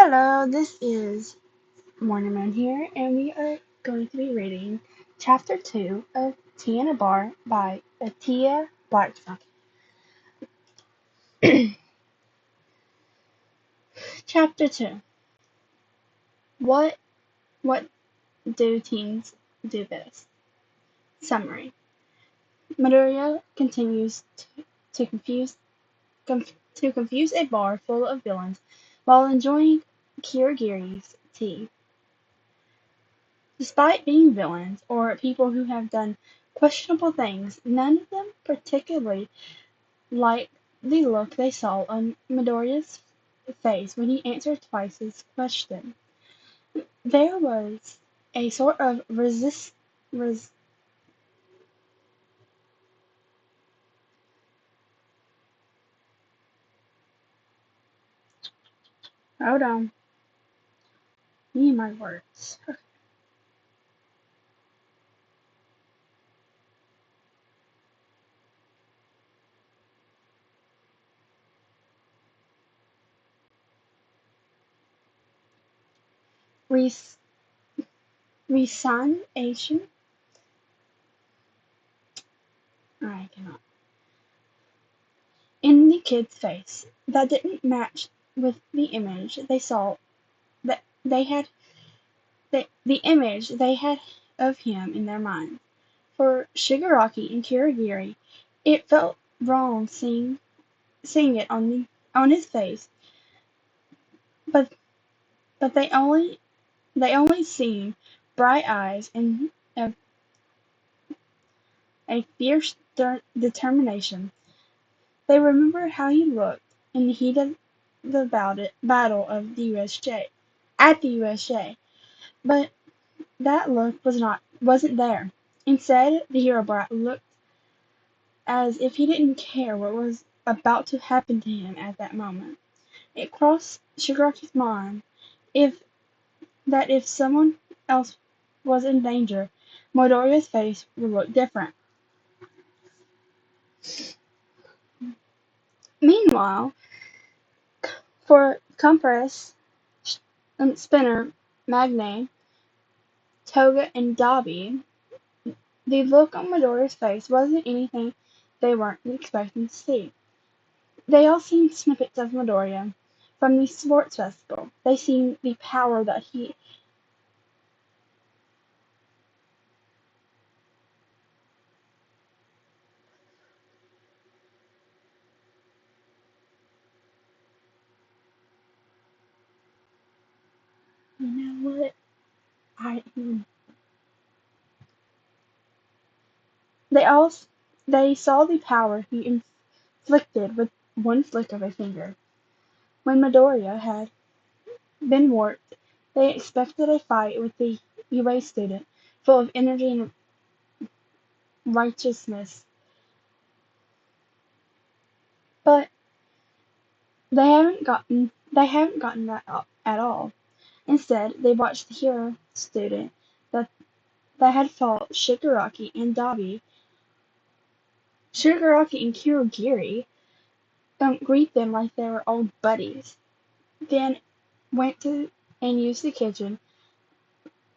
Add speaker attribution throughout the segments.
Speaker 1: Hello, this is Morning here, and we are going to be reading Chapter 2 of Tea in a Bar by Atia Blackstock. Chapter 2. What what do teens do best? Summary. Midoriya continues to confuse to confuse a bar full of villains while enjoying Kurogiri's tea. Despite being villains, or people who have done questionable things, none of them particularly liked the look they saw on Midoriya's face when he answered Twice's question. There was a sort of res- hold on, me and my words. Res- Resignation? I cannot. In the kid's face, that didn't match with the image they saw that they had the image they had of him in their minds. For Shigaraki and Kurogiri, it felt wrong seeing it on his face, but they only seen bright eyes and a fierce determination. They remember how he looked in the heat of the battle of the USJ at the USJ, but that look wasn't there. Instead, the hero brat looked as if he didn't care what was about to happen to him at that moment. It crossed Shigaraki's mind if if someone else was in danger, Midoriya's face would look different. Meanwhile, for Compress, Spinner, Magne, Toga, and Dobby, the look on Midoriya's face wasn't anything they weren't expecting to see. They all seen snippets of Midoriya from the sports festival. They seen the power that he. You know what? I They all they saw the power he inflicted with one flick of a finger. When Midoriya had been warped, they expected a fight with the UA student, full of energy and righteousness, but they haven't gotten that at all. Instead, they watched the hero student that had fought Shigaraki and Kurogiri, greet them like they were old buddies. Then went to and used the kitchen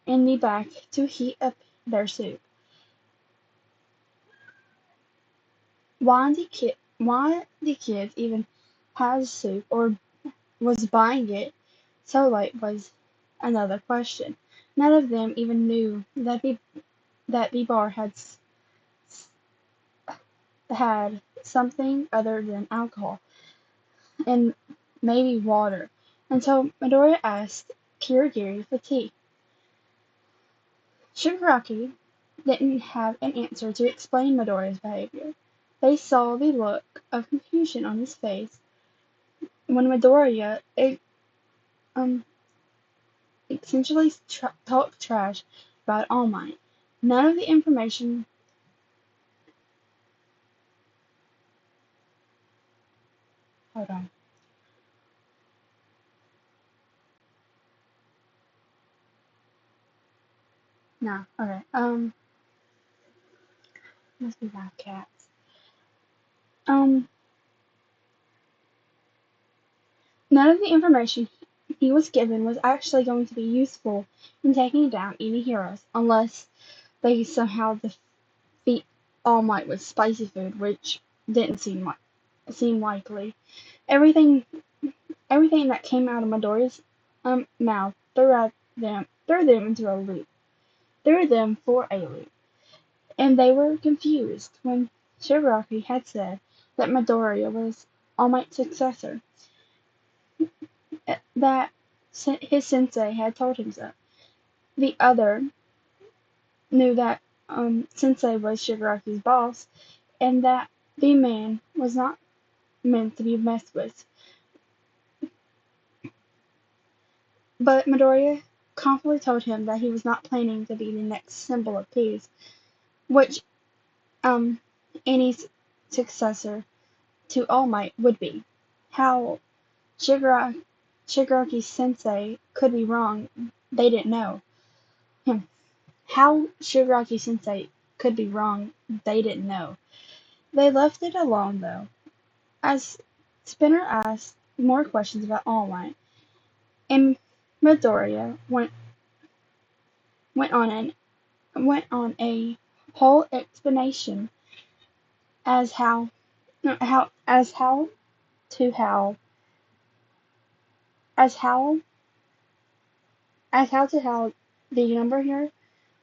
Speaker 1: in the back to heat up their soup. Why the kids even had soup or was buying it so late was another question. None of them even knew that the bar had something other than alcohol and maybe water until Midoriya asked Kurogiri for tea. Shigaraki didn't have an answer to explain Midoriya's behavior. They saw the look of confusion on his face when Midoriya um, essentially talked trash about All Might. None of the information. Hold on. No. Okay. Must be my cats. Um. None of the information he was given was actually going to be useful in taking down any heroes, unless they somehow defeat All Might with spicy food, which didn't seem likely. Everything everything that came out of Midoriya's mouth threw them into a loop, threw them for a loop, and they were confused when Shigaraki had said that Midoriya was All Might's successor, that his sensei had told him so. The other knew that Sensei was Shigaraki's boss, and that the man was not meant to be messed with. But Midoriya confidently told him that he was not planning to be the next symbol of peace, which any successor to All Might would be. How Shigaraki Sensei could be wrong, they didn't know. How Shigaraki Sensei could be wrong, they didn't know. They left it alone though, as Spinner asked more questions about All Might, and Midoriya went on a whole explanation as as how to how as how the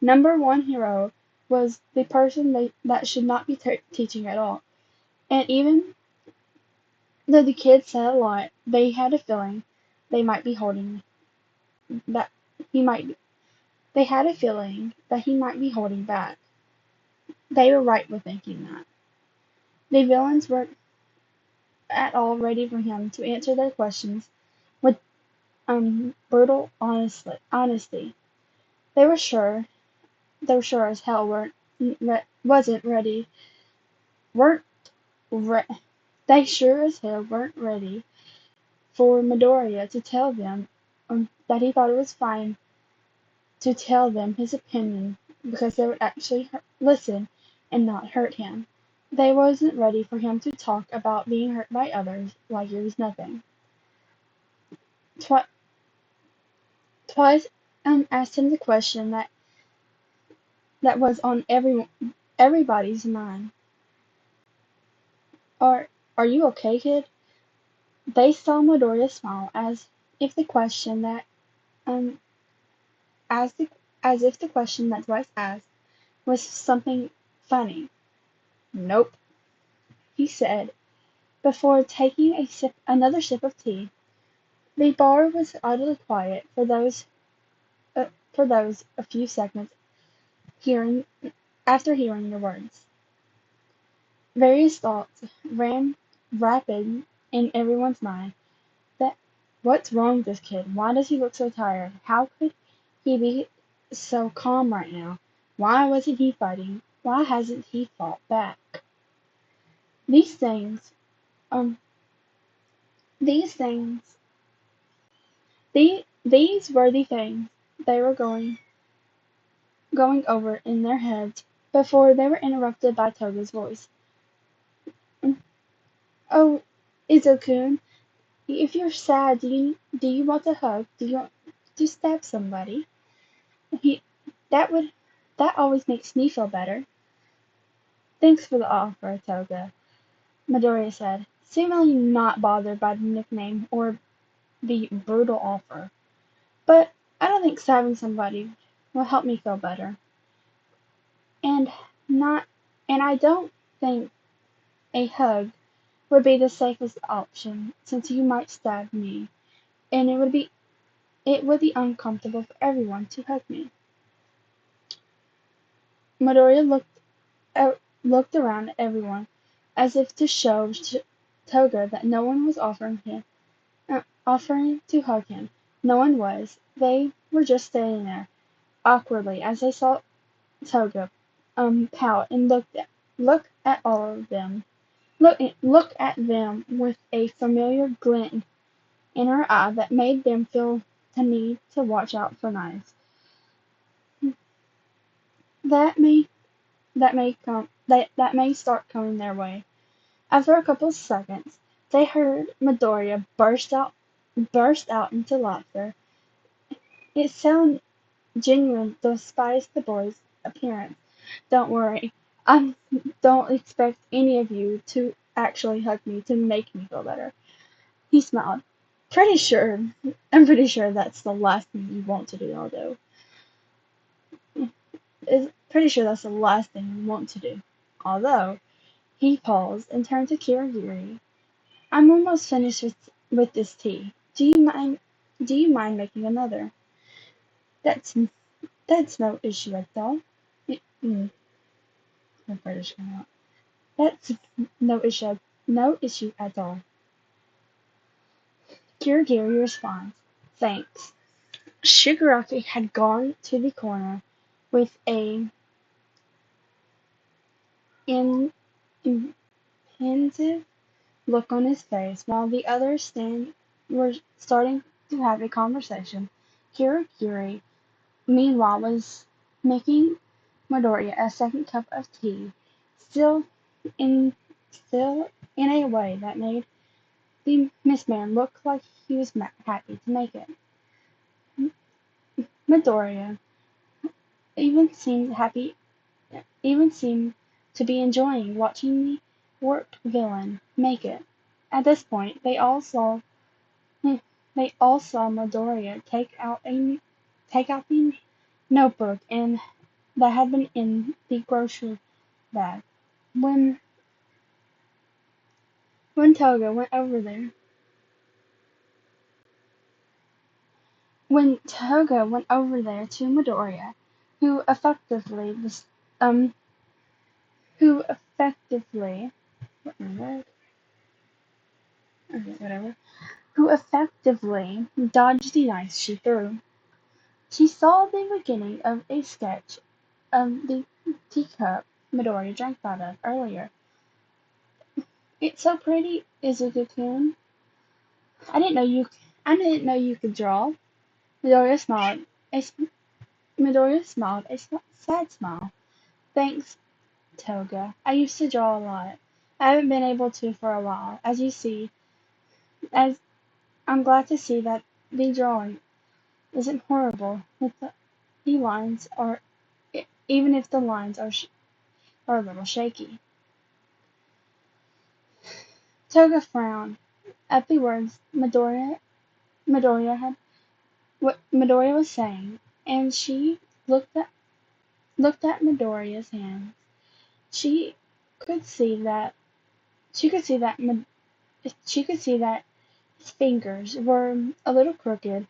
Speaker 1: number one hero was the person that should not be teaching at all. And even though the kids said a lot, they had a feeling they might be holding that he might they had a feeling that he might be holding back. They were right with thinking that. The villains weren't at all ready for him to answer their questions with brutal honesty. They were sure as hell wasn't ready weren't re- they sure as hell weren't ready for Midoriya to tell them that he thought it was fine to tell them his opinion because they would actually listen and not hurt him. They wasn't ready for him to talk about being hurt by others like it was nothing. Twi- Twice asked him the question that was on everybody's mind. Are you okay, kid? They saw Midoriya smile if the question that um as if the question that Twice asked was something funny. Nope, he said, before taking another sip of tea. The bar was utterly quiet for those a few seconds after hearing the words. Various thoughts ran rapid in everyone's mind. That what's wrong with this kid? Why does he look so tired? How could he be so calm right now? Why wasn't he fighting? Why hasn't he fought back? These things, um, these things, these were the things they were going over in their heads before they were interrupted by Toga's voice. Oh, Izokun, if you're sad, do you want a hug? Do you want to stab somebody? He that would that always makes me feel better. Thanks for the offer, Toga, Midoriya said, seemingly not bothered by the nickname or the brutal offer. But I don't think stabbing somebody will help me feel better. And not and I don't think a hug would be the safest option since you might stab me, and it would be uncomfortable for everyone to hug me. Midoriya looked around at everyone as if to show Toga that no one was offering to hug him. No one was. They were just standing there awkwardly as they saw Toga pout and look at all of them. Look at them with a familiar glint in her eye that made them feel the need to watch out for knives. That may that may start coming their way. After a couple of seconds, they heard Midoriya burst out burst out into laughter. It sounded genuine despite the boy's appearance. Don't worry. I don't expect any of you to actually hug me to make me feel better. He smiled. Pretty sure. I'm pretty sure that's the last thing you want to do, although. Pretty sure that's the last thing you want to do. Although, he paused and turned to Kurogiri. I'm almost finished with this tea. Do you mind making another? That's that's no issue at all. Mm, my British came out. That's no issue at all. Kurogiri responds, thanks. Shigaraki had gone to the corner with a in, pensive look on his face, while the others were starting to have a conversation. Kurogiri, meanwhile, was making Midoriya a second cup of tea, still in still in a way that made the Miss Man look like he was happy to make it. Midoriya even seemed happy, even seemed to be enjoying watching the warped villain make it. At this point, they all saw Midoriya take out the notebook and that had been in the grocery bag. When when Toga went over there, to Midoriya, who effectively was um who effectively what- okay, whatever who effectively dodged the knife she threw. She saw the beginning of a sketch of the teacup Midoriya drank out of earlier. It's so pretty, Izuku-kun. I didn't know you. I didn't know you could draw. Midoriya smiled. A, Midoriya smiled a sad smile. Thanks, Toga. I used to draw a lot. I haven't been able to for a while. As you see, as I'm glad to see that the drawing isn't horrible. With the lines are, even if the lines are a little shaky. Toga frowned at the words Midoriya had what Midoriya was saying, and she looked at Midoriya's hands. She could see that she could see that she could see that his fingers were a little crooked,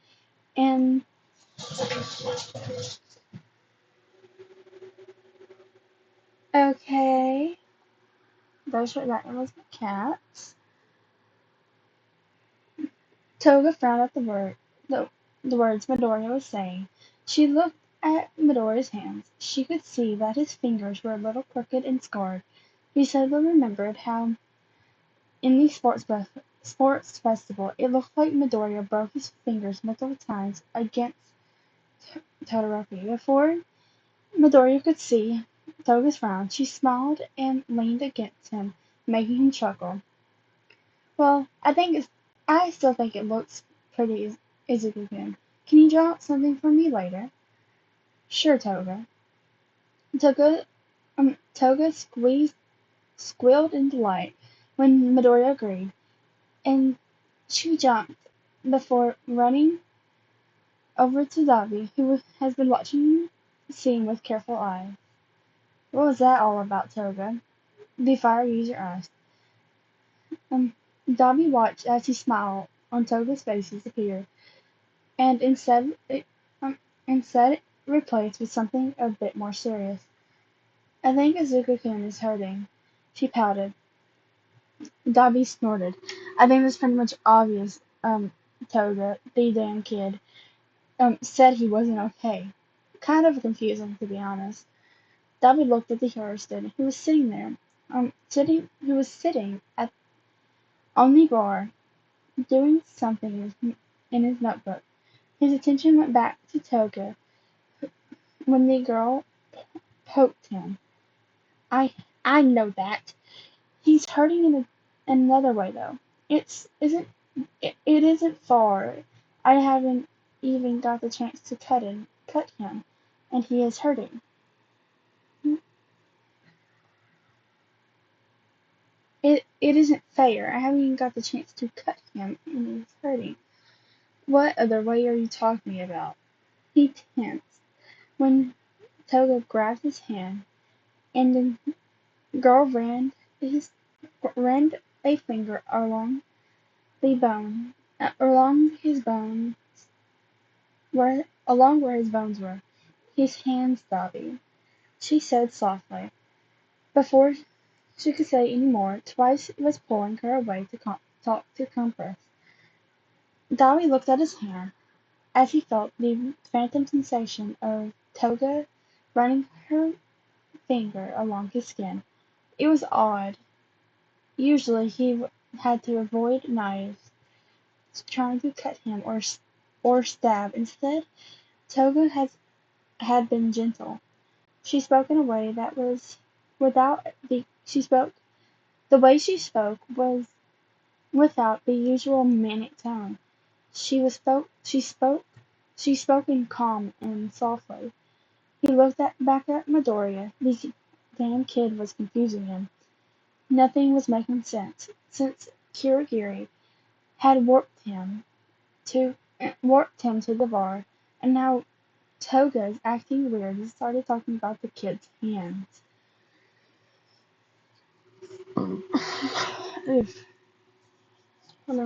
Speaker 1: and okay, that was the cats. Toga frowned at the words Midoriya was saying. She looked at Midoriya's hands. She could see that his fingers were a little crooked and scarred. He suddenly remembered how in the sports festival it looked like Midoriya broke his fingers multiple times against Todoroki. Before Midoriya could see Toga's frown, she smiled and leaned against him, making him chuckle. Well, I still think it looks pretty, Izuku-kun. Can you draw something for me later? Sure, Toga. Toga squealed in delight when Midoriya agreed, and she jumped before running over to Dabi, who has been watching the scene with careful eyes. What was that all about, Toga? The fire user asked. Dabi watched as he smiled on Toga's face disappear, and instead replaced with something a bit more serious. I think Izuku-kun is hurting. She pouted. Dabi snorted. I think that's pretty much obvious, Toga, the damn kid, said he wasn't okay. Kind of confusing, to be honest. Dabi looked at the Hurricane, who was sitting there, who was sitting on the bar, doing something in his notebook. His attention went back to Toga when the girl poked him. I know that. He's hurting in another way, though. Isn't It isn't far. I haven't even got the chance to cut him, and he is hurting. It isn't fair. I haven't even got the chance to cut him, and he's hurting. What other way are you talking about? He tensed when Toga grabbed his hand, and the girl ran a finger the bone, along where his bones were. His hands, Dobby, she said softly. Before she could say any more, Twice was pulling her away to talk to Compress. Dobby looked at his hand as he felt the phantom sensation of Toga running her finger along his skin. It was odd. Usually he had to avoid knives trying to cut him or stab. Instead, Toga had been gentle. She spoke in a way that was without the she spoke the way she spoke was without the usual manic tone. She spoke in calm and softly. He looked back at Midoriya. The damn kid was confusing him. Nothing was making sense, since Kurogiri had warped him to the bar, and now Toga's acting weird and started talking about the kid's hands. Oof. Hold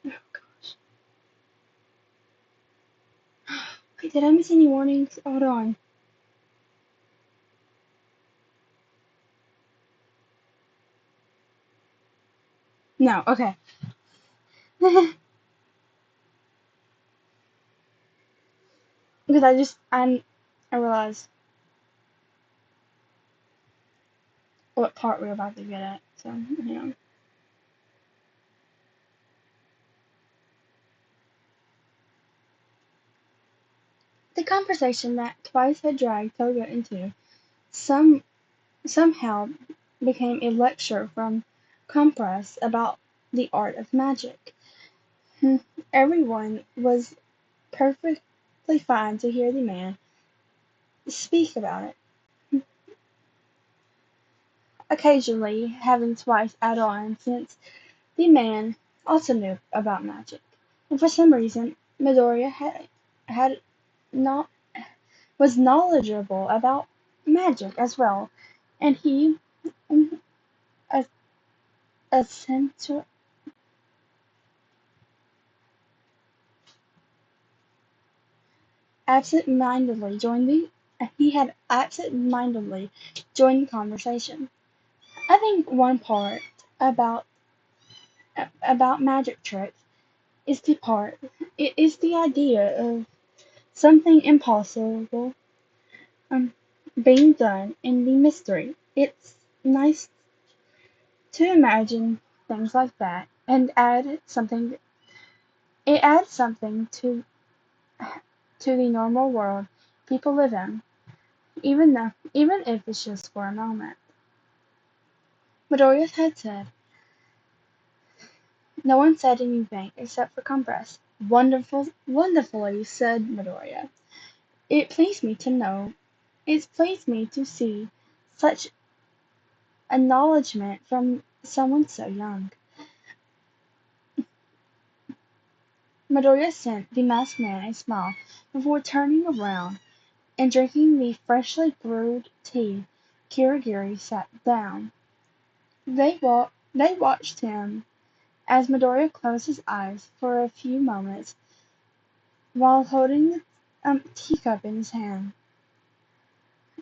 Speaker 1: Oh gosh. Wait, did I miss any warnings? Hold on. No, okay. Because I realized what part we're about to get at. So, hang on. The conversation that Twice had dragged Toga into some somehow became a lecture from Compress about the art of magic. Hmm, Everyone was perfectly fine to hear the man speak about it, occasionally having Twice add on since the man also knew about magic. And for some reason, Midoriya had not was knowledgeable about magic as well, and he mm, a- essential absent-mindedly joined the he had absent-mindedly joined the conversation. I think one part about about magic tricks is it is the idea of something impossible um, being done in the mystery. It's nice to imagine things like that and add something to the normal world people live in, even if it's just for a moment. Midoriya had said. No one said anything except for Compress. Wonderfully, said Midoriya. It pleased me to know. It pleased me to see such acknowledgement from someone so young. Midoriya sent the masked man a smile before turning around and drinking the freshly brewed tea. Kurogiri sat down. They watched him as Midoriya closed his eyes for a few moments while holding the teacup in his hand.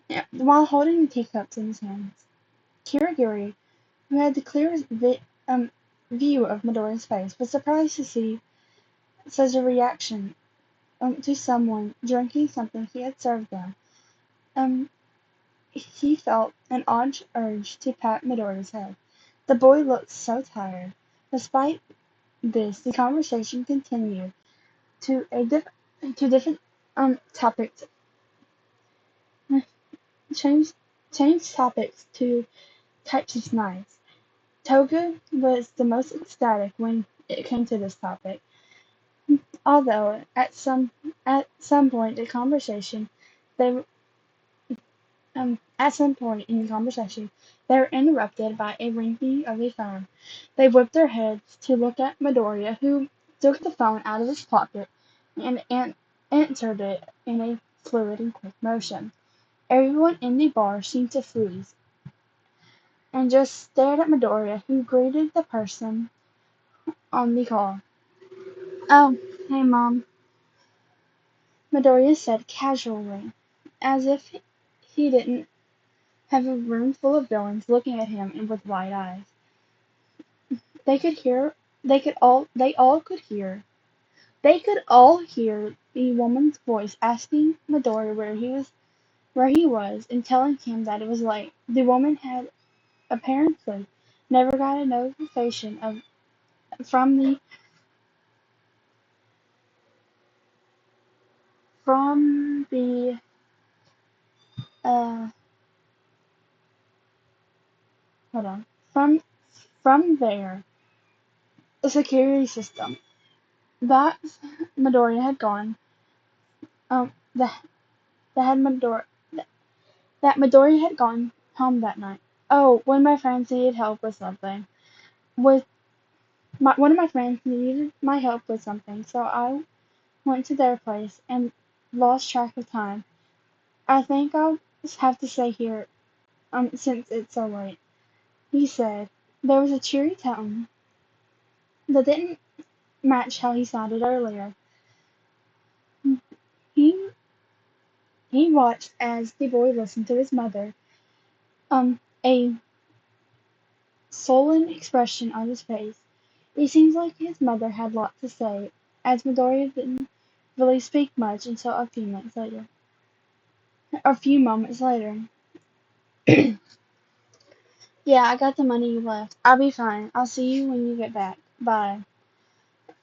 Speaker 1: Yeah, while holding the teacups in his hands. Kurogiri, who had the clearest view of Midoriya's face, was surprised to see such a reaction to someone drinking something he had served them. Um, he felt an odd urge to pat Midoriya's head. The boy looked so tired. Despite this, the conversation continued to different topics. Changed changed topics to types of knives. Toga was the most ecstatic when it came to this topic, although at some point in the conversation they at some point in the conversation they were interrupted by a ringing of a phone. They whipped their heads to look at Midoriya, who took the phone out of his pocket and answered it in a fluid and quick motion. Everyone in the bar seemed to freeze and just stared at Midoriya, who greeted the person on the call. "Oh, hey Mom," Midoriya said casually, as if he didn't have a room full of villains looking at him with wide eyes. They could hear they could all hear the woman's voice asking Midoriya where he was and telling him that it was late. The woman had apparently never got a notification from the from the uh hold on from their security system that Midoriya had gone that had Midoriya had gone home that night. Oh, when my friends needed help with something. With one of my friends needed my help with something, so I went to their place and lost track of time. I think I'll just have to stay here since it's so late, he said. There was a cheery tone that didn't match how he sounded earlier. He he watched as the boy listened to his mother, a sullen expression on his face. It seems like his mother had lots to say, as Midoriya didn't really speak much until a few minutes later. A few moments later. Yeah, I got the money you left. I'll be fine. I'll see you when you get back. Bye.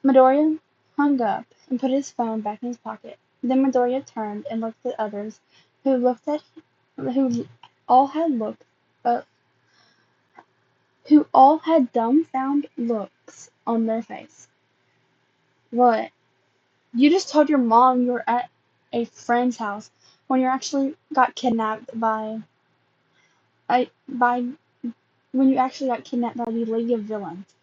Speaker 1: Midoriya hung up and put his phone back in his pocket. Then Midoriya turned and looked at others, who all had looked, uh, who all had dumbfounded looks on their face. What? You just told your mom you were at a friend's house when you actually got kidnapped by when you actually got kidnapped by the League of Villains.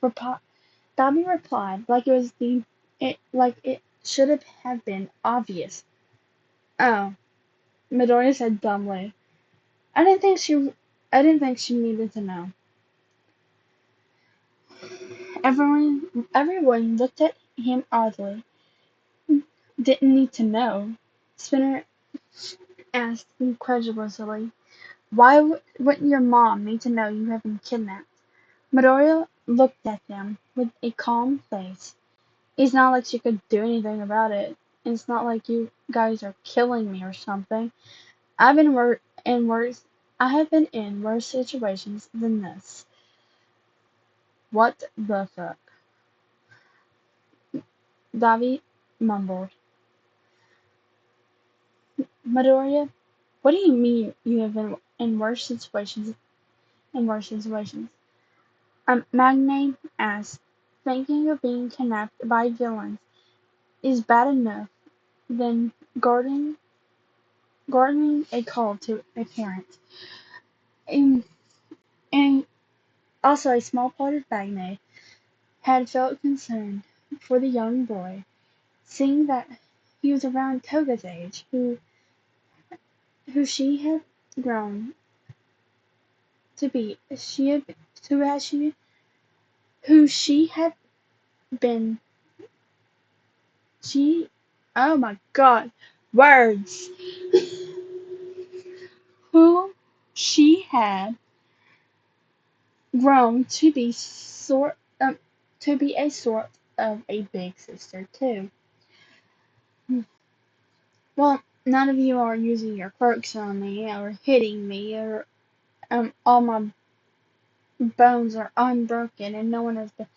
Speaker 1: Dobby replied, like it should have been obvious. Oh, Midoriya said dumbly. I didn't think she needed to know. Everyone looked at him oddly. Didn't need to know, Spinner asked incredulously. Why wouldn't your mom need to know you have been kidnapped? Midoriya looked at them with a calm face. It's not like she could do anything about it. It's not like you guys are killing me or something. I've been in worse. I have been in worse situations than this. What the fuck? Davi mumbled. Midoriya, what do you mean you have been in worse situations? In worse situations. Magnate asked. Thinking of being kidnapped by villains is bad enough. Then garnering a call to a parent. And, and also a small part of Magnate had felt concern for the young boy, seeing that he was around Toga's age, who she had grown to be. Who she had been. She. Oh my God, words. Who she had grown to be a sort of a big sister too. Well, none of you are using your quirks on me or hitting me or all my bones are unbroken and no one has been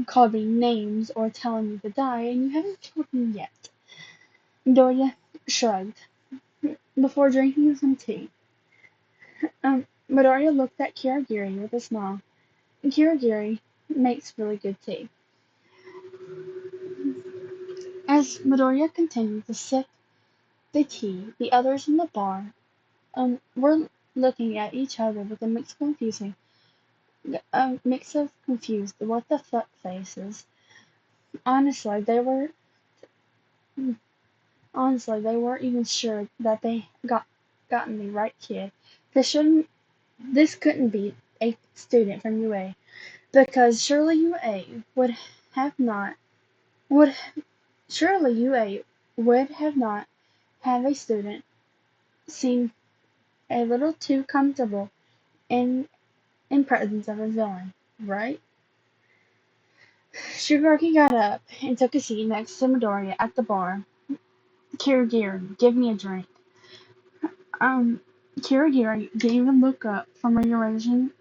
Speaker 1: called me names or telling me to die and you haven't killed me yet. Doria shrugged before drinking some tea. Midoriya looked at Kurogiri with a smile. Kurogiri makes really good tea. As Midoriya continued to sip the tea, the others in the bar were looking at each other with a mix of confused what the fuck faces. Honestly, they were honestly they weren't even sure that they gotten the right kid. This couldn't be a student from UA because have not would surely UA would have not have a student seem a little too comfortable in presence of a villain, right? Shigaraki got up and took a seat next to Midoriya at the bar. Kirigiri, give me a drink. Um, Kirigiri gave a look up from rearranging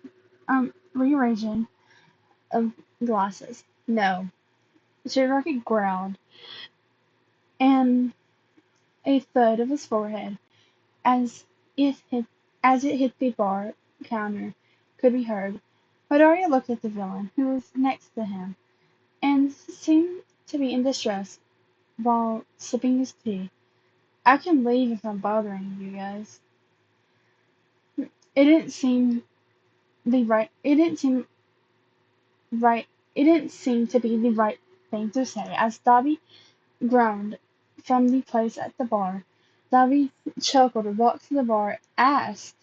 Speaker 1: of glasses. No. Shigaraki growled, and a thud of his forehead, as it hit the bar counter, could be heard. Midoriya looked at the villain, who was next to him, and seemed to be in distress while sipping his tea. I can leave if I'm bothering you guys. It didn't seem the right. It didn't seem right. It didn't seem to be the right thing to say. As Dobby groaned from the place at the bar, Dobby chuckled, walked to the bar, asked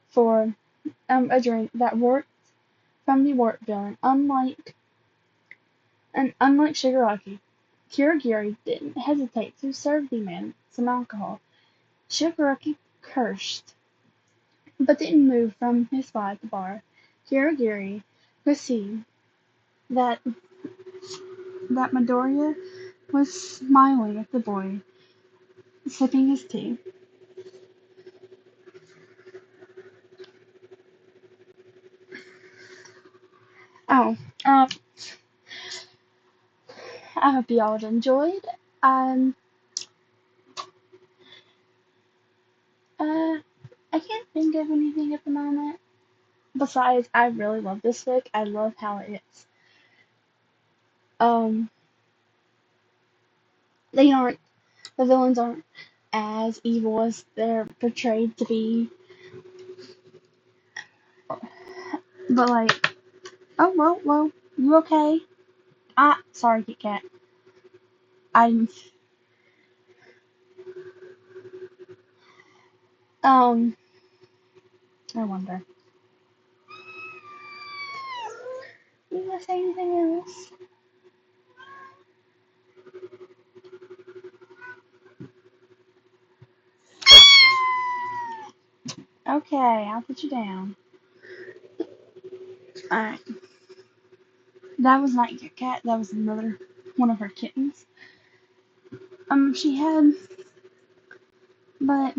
Speaker 1: for a drink that worked from the work villain. Unlike Shigaraki, Kurogiri didn't hesitate to serve the man some alcohol. Shigaraki cursed, but didn't move from his spot at the bar. Kurogiri could see that Midoriya was smiling at the boy, sipping his tea. Oh, um, I hope you all enjoyed. Um, uh, I can't think of anything at the moment. Besides, I really love this fic. I love how it's um they aren't the villains aren't as evil as they're portrayed to be. But like, oh well, you okay? Ah, sorry, Kit Kat. I'm um I wonder. You wanna say anything else? Okay, I'll put you down. Alright. That was not Kit Kat, that was another one of her kittens. She had but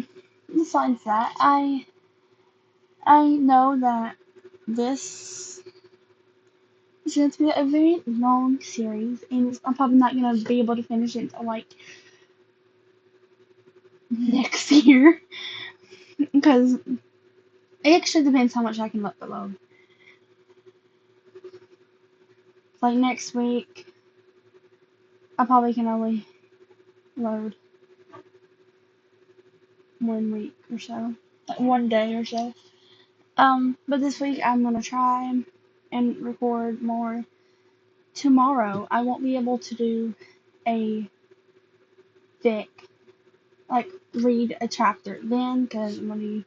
Speaker 1: besides that, I know that this is going to be a very long series, and I'm probably not going to be able to finish it until like next year, because it actually depends how much I can let the load. Like next week, I probably can only load 1 week or so, like 1 day or so. But this week I'm gonna try and record more. Tomorrow I won't be able to do a fic, like read a chapter then, because I'm gonna be,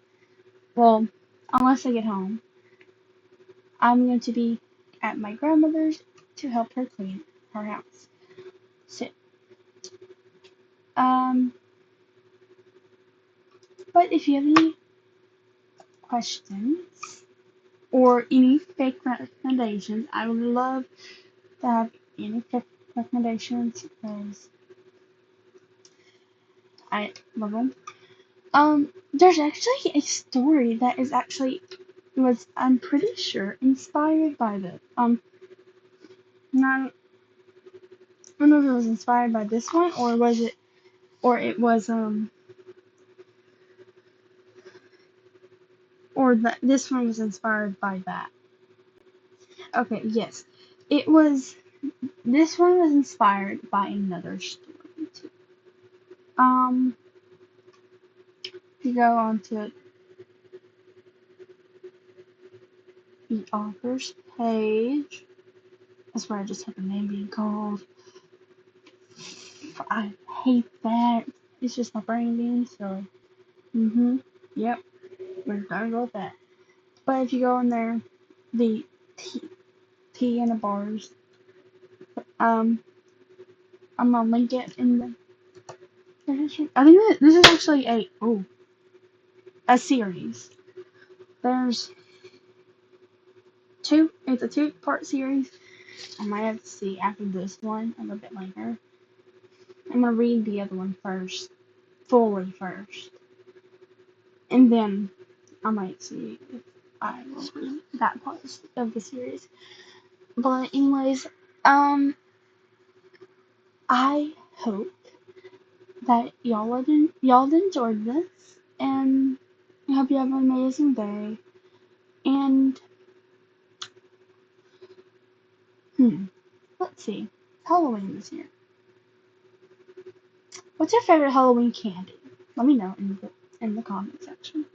Speaker 1: well, unless I get home, I'm going to be at my grandmother's to help her clean her house. So, um, but if you have any questions or any fake recommendations, I would love to have any fake recommendations because I love them. There's actually a story that is actually was I'm pretty sure inspired by this. Not I don't know if it was inspired by this one or it was or that this one was inspired by that. Okay, yes. It was this one was inspired by another story too. Um if you go on to the author's page. That's where I just have the name being called. I hate that. It's just my brain being silly. Yep. We're gonna go with that. But if you go in there, the T and the bars, um, I'm gonna link it in the description. I think this is actually a series. There's two. It's a two-part series. I might have to see after this one a little bit later. I'm gonna read the other one first, fully first, and then I might see if I will read that part of the series. But anyways, I hope that y'all enjoyed this, and I hope you have an amazing day. And let's see, Halloween this year. What's your favorite Halloween candy? Let me know in the comment section.